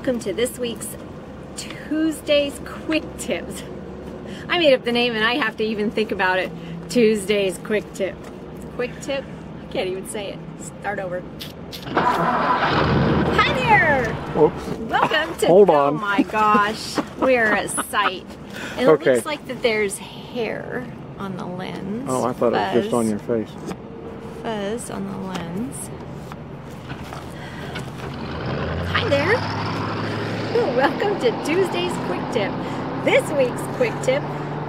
welcome to this week's Tuesday's Quick Tips. I made up the name and I have to even think about it. Tuesday's Quick Tip. Quick Tip? I can't even say it. Start over. Hi there! Oops. Welcome to... Hold on. Oh my gosh. We're at sight. And it looks like that there's hair on the lens. Oh, I thought it was just on your face. Fuzz on the lens. Hi there. Welcome to Tuesday's Quick Tip. This week's Quick Tip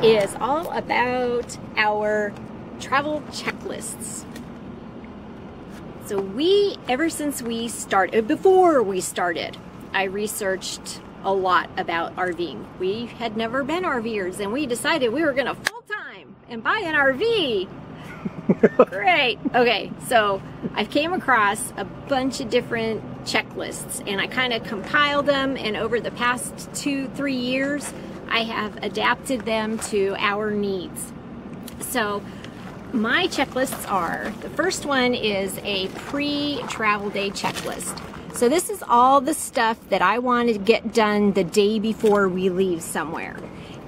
is all about our travel checklists. So ever since we started, before we started, I researched a lot about RVing. We had never been RVers and we decided we were gonna full-time and buy an RV. Great. Okay, so I came across a bunch of different checklists and I kind of compiled them, and over the past 2-3 years I have adapted them to our needs. So my checklists are, the first one is a pre-travel day checklist. So this is all the stuff that I want to get done the day before we leave somewhere.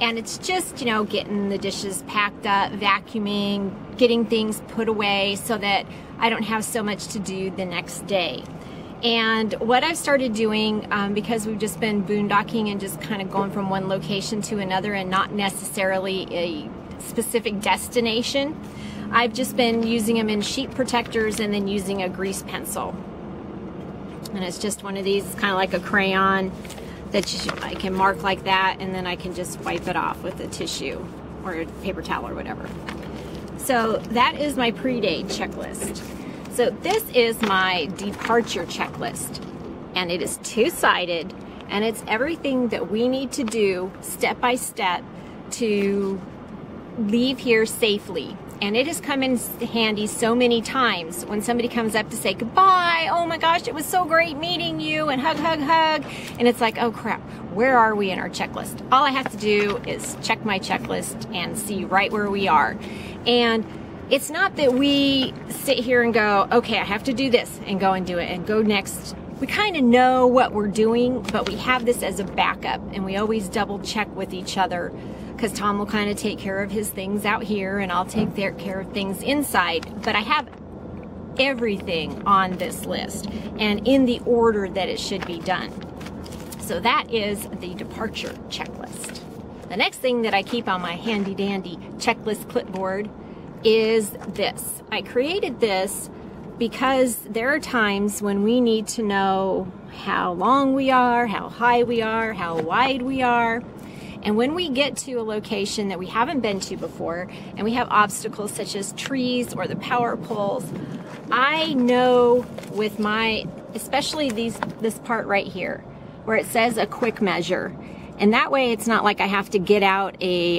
And it's just, you know, getting the dishes packed up, vacuuming, getting things put away so that I don't have so much to do the next day. And what I've started doing, because we've just been boondocking and just kind of going from one location to another and not necessarily a specific destination, I've just been using them in sheet protectors and then using a grease pencil. And it's just one of these, kind of like a crayon that I can mark like that, and then I can just wipe it off with a tissue or a paper towel or whatever. So that is my pre-day checklist. So this is my departure checklist, and it is two-sided, and it's everything that we need to do step by step to leave here safely. And it has come in handy so many times when somebody comes up to say goodbye, oh my gosh, it was so great meeting you, and hug, hug, hug. And it's like, oh crap, where are we in our checklist? All I have to do is check my checklist and see right where we are. And it's not that we sit here and go, okay, I have to do this, and go and do it, and go next. We kind of know what we're doing, but we have this as a backup, and we always double check with each other, because Tom will kind of take care of his things out here and I'll take care of things inside. But I have everything on this list and in the order that it should be done. So that is the departure checklist. The next thing that I keep on my handy dandy checklist clipboard is this. I created this because there are times when we need to know how long we are, how high we are, how wide we are. And when we get to a location that we haven't been to before, and we have obstacles such as trees or the power poles, I know with my, especially this part right here, where it says a quick measure. And that way it's not like I have to get out a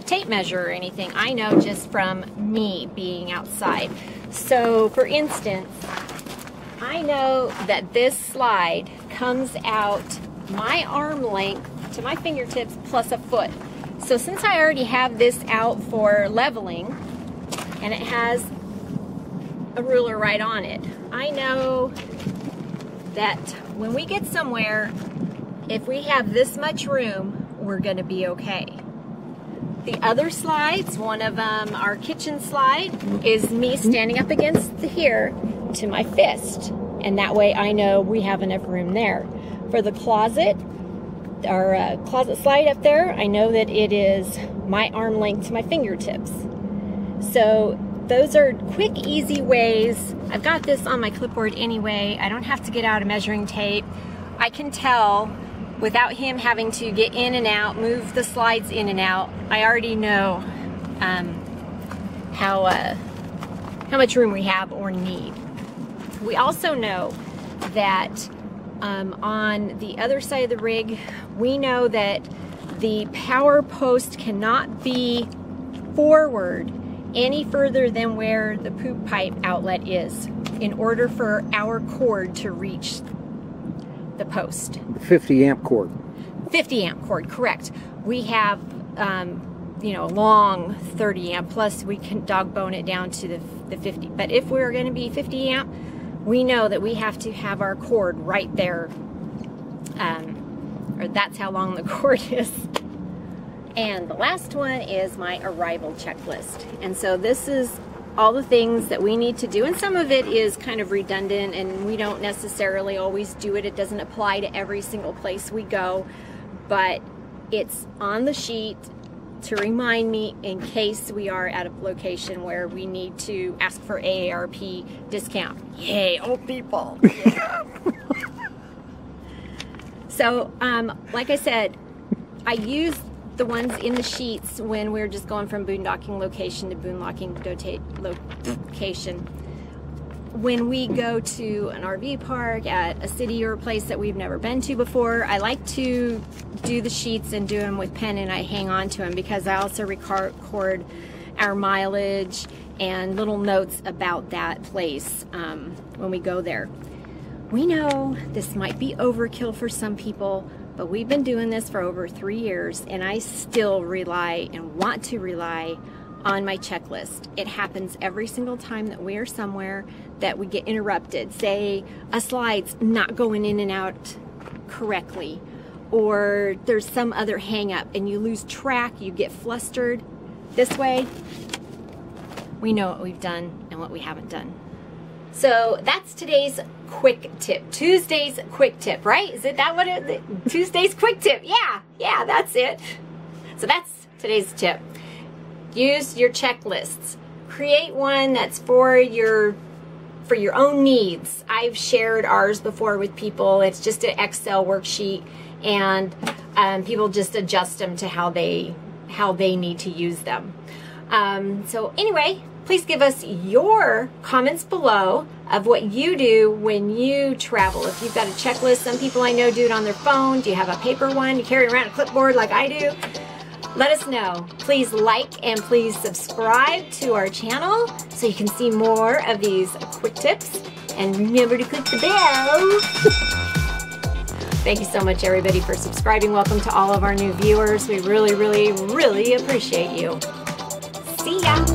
tape measure or anything. I know just from me being outside. So for instance, I know that this slide comes out my arm length to my fingertips plus a foot. So since I already have this out for leveling, and it has a ruler right on it, I know that when we get somewhere, if we have this much room, we're going to be okay. The other slides, one of them, our kitchen slide, is me standing up against here to my fist, and that way I know we have enough room there. For the closet, our closet slide up there, I know that it is my arm length to my fingertips. So those are quick, easy ways. I've got this on my clipboard anyway. I don't have to get out a measuring tape. I can tell without him having to get in and out, move the slides in and out. I already know how much room we have or need. We also know that on the other side of the rig, we know that the power post cannot be forward any further than where the poop pipe outlet is in order for our cord to reach the post. 50 amp cord. 50 amp cord, correct. We have, you know, long 30 amp, plus we can dog bone it down to the 50. But if we're going to be 50 amp, we know that we have to have our cord right there or that's how long the cord is. And the last one is my arrival checklist. And so this is all the things that we need to do, and some of it is kind of redundant and we don't necessarily always do it. It doesn't apply to every single place we go, but it's on the sheet to remind me in case we are at a location where we need to ask for AARP discount. Yay, old people. Yeah. So, like I said, I use the ones in the sheets when we're just going from boondocking location to boondocking location. When we go to an RV park at a city or a place that we've never been to before, I like to do the sheets and do them with pen, and I hang on to them because I also record our mileage and little notes about that place when we go there. We know this might be overkill for some people, but we've been doing this for over 3 years, and I still rely and want to rely on my checklist. It happens every single time that we are somewhere that we get interrupted. Say a slide's not going in and out correctly, or there's some other hang up and you lose track, you get flustered. This way, we know what we've done and what we haven't done. So that's today's quick tip. Tuesday's quick tip, right? Is it that what it is? Tuesday's quick tip. Yeah, that's it. So that's today's tip. Use your checklists. Create one that's for your own needs. I've shared ours before with people. It's just an Excel worksheet, and people just adjust them to how they need to use them. So anyway, please give us your comments below of what you do when you travel. If you've got a checklist, some people I know do it on their phone. Do you have a paper one? You carry around a clipboard like I do? Let us know. Please like and please subscribe to our channel so you can see more of these quick tips. And remember to click the bell. Thank you so much, everybody, for subscribing. Welcome to all of our new viewers. We really, really, really appreciate you. See ya.